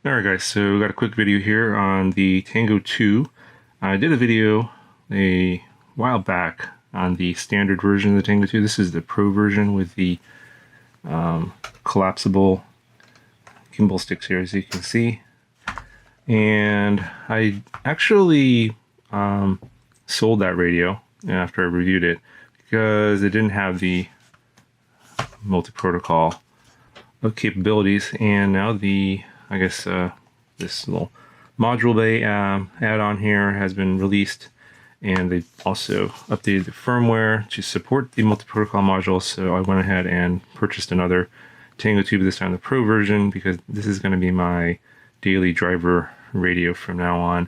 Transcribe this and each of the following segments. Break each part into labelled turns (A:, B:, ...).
A: Alright guys, so we got a quick video here on the Tango 2. I did a video a while back on the standard version of the Tango 2. This is the Pro version with the collapsible gimbal sticks here, as you can see. And I actually sold that radio after I reviewed it because it didn't have the multi-protocol capabilities, and now this little module bay add-on here has been released, and they also updated the firmware to support the multi-protocol module. So I went ahead and purchased another Tango 2, this time the Pro version, because this is going to be my daily driver radio from now on.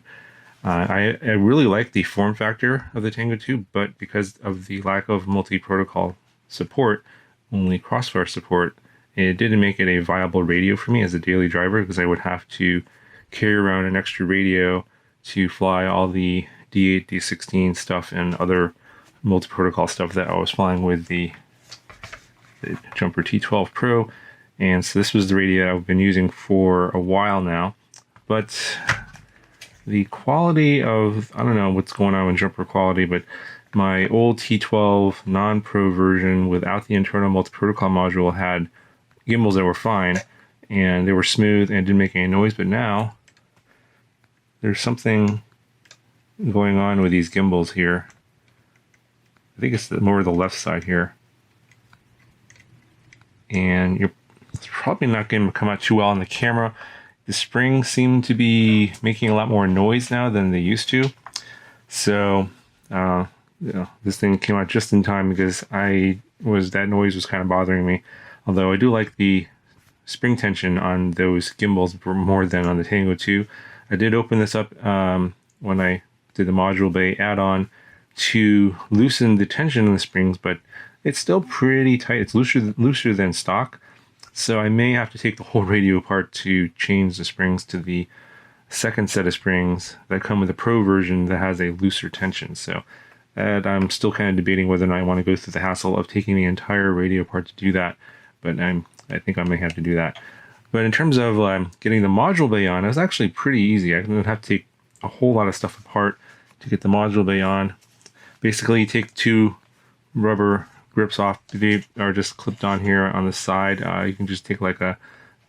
A: I really like the form factor of the Tango 2, but because of the lack of multi-protocol support, only crossfire support, it didn't make it a viable radio for me as a daily driver, because I would have to carry around an extra radio to fly all the D8, D16 stuff and other multi-protocol stuff that I was flying with the Jumper T12 Pro. And so this was the radio I've been using for a while now, but the quality of, I don't know what's going on with Jumper quality, but my old T12 non-Pro version without the internal multi-protocol module had gimbals that were fine and they were smooth and didn't make any noise. But now there's something going on with these gimbals here. I think it's more the left side here, and it's probably not going to come out too well on the camera. The springs seem to be making a lot more noise now than they used to. So this thing came out just in time, because that noise was kind of bothering me. Although I do like the spring tension on those gimbals more than on the Tango 2. I did open this up when I did the module bay add-on to loosen the tension in the springs, but it's still pretty tight. It's looser than stock. So I may have to take the whole radio apart to change the springs to the second set of springs that come with the Pro version that has a looser tension. So I'm still kind of debating whether or not I want to go through the hassle of taking the entire radio apart to do that. But I think I may have to do that. But in terms of getting the module bay on, it was actually pretty easy. I didn't have to take a whole lot of stuff apart to get the module bay on. Basically, you take two rubber grips off. They are just clipped on here on the side. You can just take like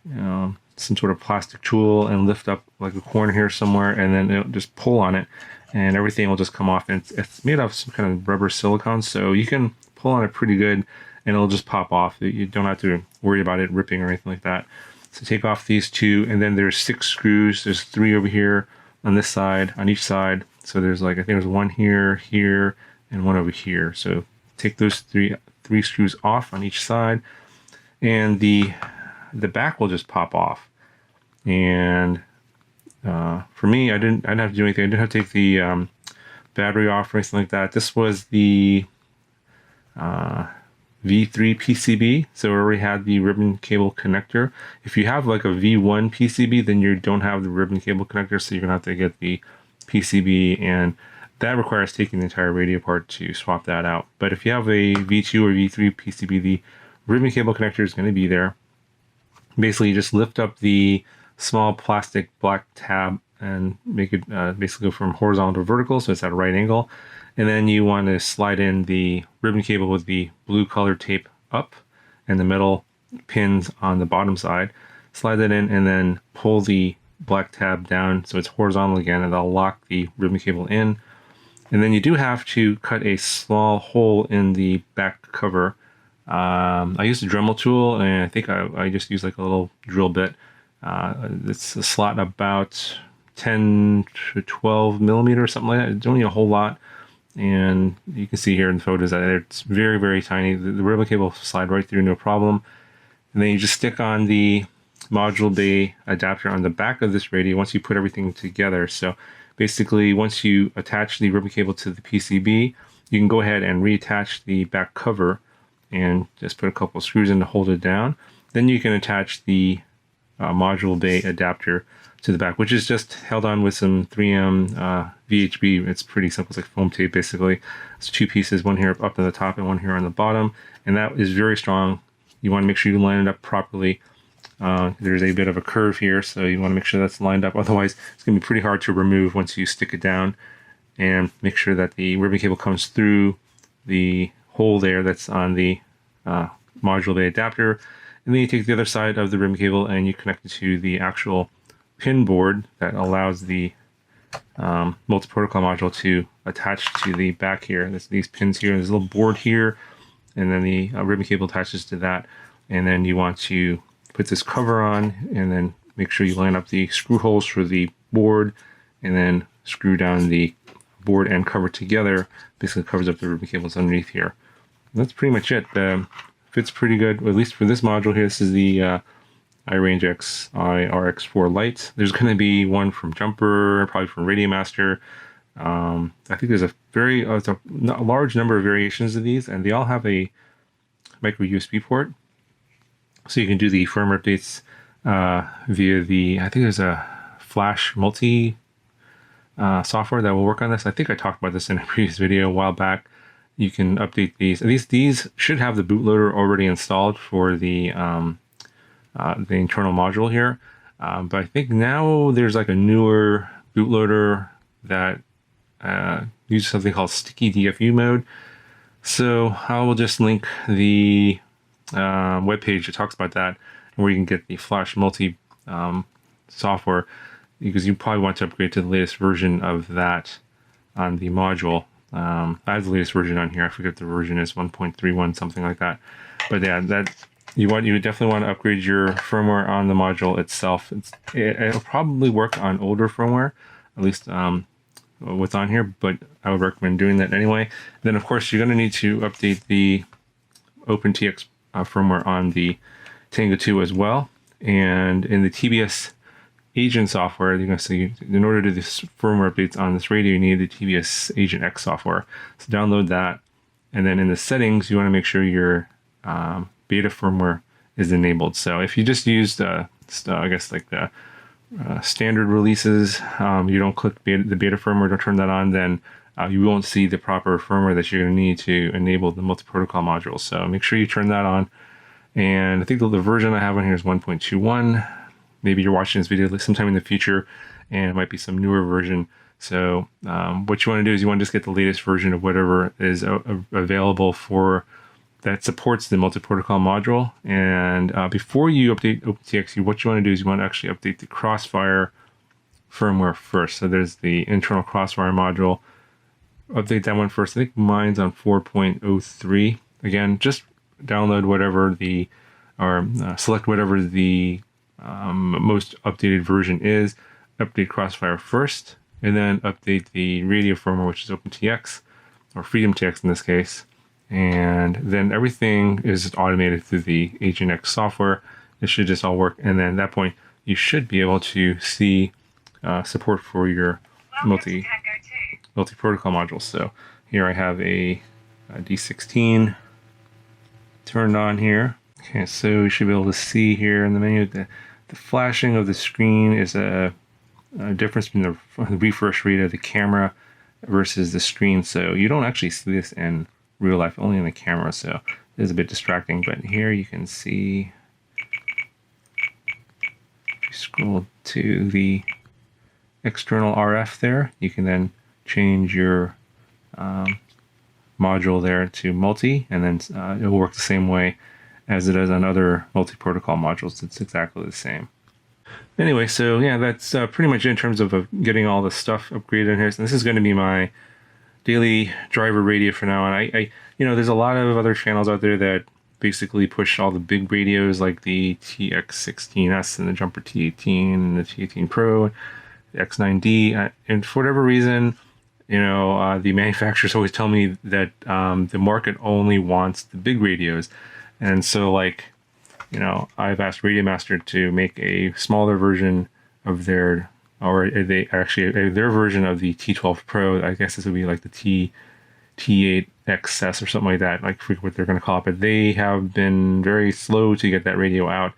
A: some sort of plastic tool and lift up like a corner here somewhere, and then it'll just pull on it, and everything will just come off. And it's made of some kind of rubber silicone, so you can pull on it pretty good, and it'll just pop off. You don't have to worry about it ripping or anything like that. So take off these two, and then there's 6 screws. There's 3 over here on this side, on each side. So there's I think there's 1 here, here, and 1 over here. So take those three screws off on each side, and the back will just pop off. And for me, I didn't have to do anything. I didn't have to take the battery off or anything like that. This was the V3 PCB, so it already had the ribbon cable connector. If you have like a V1 PCB, then you don't have the ribbon cable connector, so you're gonna have to get the PCB, and that requires taking the entire radio apart to swap that out. But if you have a V2 or V3 PCB, the ribbon cable connector is going to be there. Basically, you just lift up the small plastic black tab and make it basically go from horizontal to vertical, so it's at a right angle. And then you want to slide in the ribbon cable with the blue colored tape up, and the metal pins on the bottom side. Slide that in, and then pull the black tab down so it's horizontal again, and that'll lock the ribbon cable in. And then you do have to cut a small hole in the back cover. I used a Dremel tool, and I think I just used like a little drill bit. It's a slot about 10 to 12 millimeter or something like that. It's only a whole lot. And you can see here in the photos that it's very, very tiny. The ribbon cable will slide right through, no problem. And then you just stick on the module bay adapter on the back of this radio once you put everything together. So basically, once you attach the ribbon cable to the PCB, you can go ahead and reattach the back cover and just put a couple of screws in to hold it down. Then you can attach the module bay adapter to the back, which is just held on with some 3M VHB. It's pretty simple. It's like foam tape, basically. It's 2 pieces, one here up on the top and one here on the bottom, and that is very strong. You want to make sure you line it up properly. There's a bit of a curve here, so you want to make sure that's lined up. Otherwise, it's going to be pretty hard to remove once you stick it down. And make sure that the ribbon cable comes through the hole there that's on the module bay adapter. And then you take the other side of the ribbon cable and you connect it to the actual pin board that allows the multi-protocol module to attach to the back here. There's these pins here, there's a little board here, and then the ribbon cable attaches to that. And then you want to put this cover on and then make sure you line up the screw holes for the board and then screw down the board and cover together. Basically covers up the ribbon cables underneath here. And that's pretty much it. Fits pretty good, at least for this module here. This is the iRange Xi RX4 Lite. There's going to be one from Jumper, probably from Radio Master. I think there's a large number of variations of these, and they all have a micro USB port. So you can do the firmware updates via the, I think there's a Flash multi software that will work on this. I think I talked about this in a previous video a while back. You can update these. At least these should have the bootloader already installed for the internal module here. But I think now there's like a newer bootloader that uses something called sticky DFU mode. So I will just link the webpage that talks about that, where you can get the Flash multi software, because you probably want to upgrade to the latest version of that on the module. I have the latest version on here. I forget the version is 1.31, something like that. But yeah, that you would definitely want to upgrade your firmware on the module itself. It'll probably work on older firmware, at least what's on here, but I would recommend doing that anyway. Then of course you're going to need to update the OpenTX firmware on the Tango 2 as well. And in the TBS Agent software, you're going to see, in order to do this firmware updates on this radio, you need the TBS Agent X software. So download that, and then in the settings, you want to make sure your beta firmware is enabled. So if you just used, I guess like the standard releases, you don't click the beta firmware, don't turn that on, then you won't see the proper firmware that you're going to need to enable the multi-protocol module. So make sure you turn that on. And I think the version I have on here is 1.21. Maybe you're watching this video sometime in the future and it might be some newer version. So what you want to do is you want to just get the latest version of whatever is available for that supports the multi-protocol module. And before you update OpenTX, what you want to do is you want to actually update the Crossfire firmware first. So there's the internal Crossfire module. Update that one first. I think mine's on 4.03. Again, just download whatever select whatever the most updated version is. Update Crossfire first, and then update the radio firmware, which is OpenTX or FreedomTX in this case. And then everything is automated through the Agent X software. It should just all work. And then at that point, you should be able to see support for your multi-protocol modules. So here I have a D16 turned on here. Okay, so you should be able to see here in the menu the flashing of the screen is a difference between the refresh rate of the camera versus the screen. So you don't actually see this in real life, only in the camera. So it is a bit distracting. But here you can see, if you scroll to the external RF there, you can then change your module there to multi, and then it will work the same way as it does on other multi-protocol modules. It's exactly the same. Anyway, so yeah, that's pretty much it in terms of getting all the stuff upgraded in here. So this is going to be my daily driver radio for now. And I there's a lot of other channels out there that basically push all the big radios like the TX16S and the Jumper T18 and the T18 Pro, the X9D. And for whatever reason, the manufacturers always tell me that the market only wants the big radios. And so, I've asked Radio Master to make a smaller version of their version of the T12 Pro. I guess this would be like the T8XS or something like that, like what they're going to call it. But they have been very slow to get that radio out.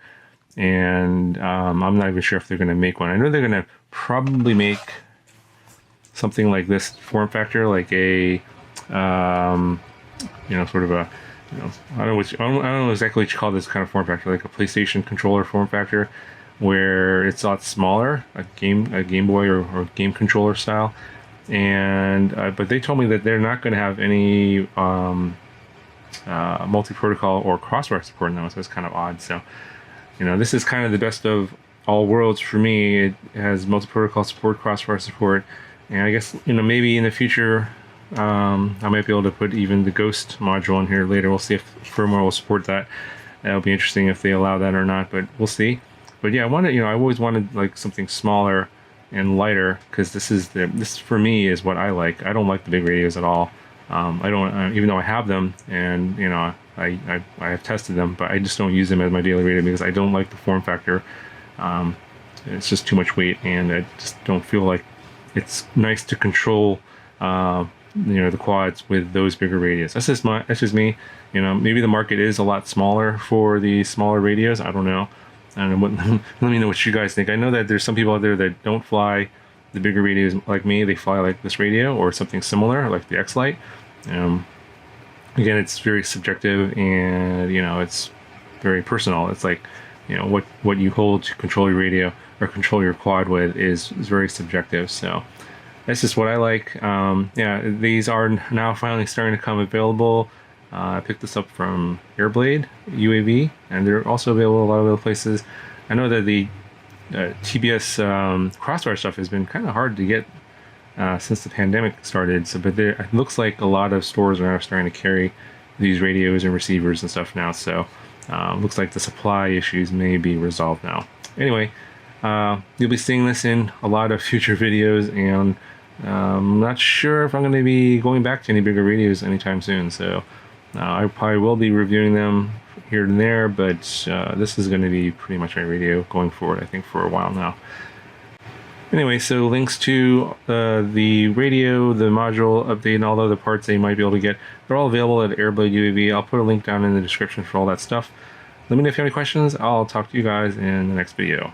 A: And I'm not even sure if they're going to make one. I know they're going to probably make something like this form factor, like a, sort of a I don't know I don't know exactly what you call this kind of form factor, like a PlayStation controller form factor, where it's a lot smaller, a Game Boy or game controller style. And but they told me that they're not going to have any multi-protocol or crosswire support now, so it's kind of odd. So this is kind of the best of all worlds for me. It has multi-protocol support, crosswire support, and I guess maybe in the future I might be able to put even the Ghost module in here later. We'll see if firmware will support that. That'll be interesting if they allow that or not, but we'll see. But yeah, I always wanted like something smaller and lighter, because this for me is what I like. I don't like the big radios at all. I don't, even though I have them, and I have tested them, but I just don't use them as my daily radio because I don't like the form factor. It's just too much weight, and I just don't feel like it's nice to control the quads with those bigger radios. That's just me. Maybe the market is a lot smaller for the smaller radios. I don't know. And let me know what you guys think. I know that there's some people out there that don't fly the bigger radios like me. They fly like this radio or something similar, like the X-Lite. Again, it's very subjective, and it's very personal. It's like what you hold to control your radio or control your quad with is very subjective. So that's just what I like. Yeah, these are now finally starting to come available. I picked this up from Airblade UAV, and they're also available a lot of other places. I know that the TBS crosswire stuff has been kind of hard to get since the pandemic started. But it looks like a lot of stores are now starting to carry these radios and receivers and stuff now. So looks like the supply issues may be resolved now. Anyway, you'll be seeing this in a lot of future videos, and I'm not sure if I'm going to be going back to any bigger radios anytime soon. So I probably will be reviewing them here and there, but this is going to be pretty much my radio going forward, I think, for a while now. Anyway, so links to the radio, the module update, and all the other parts that you might be able to get, they're all available at Airblade UAV. I'll put a link down in the description for all that stuff. Let me know if you have any questions. I'll talk to you guys in the next video.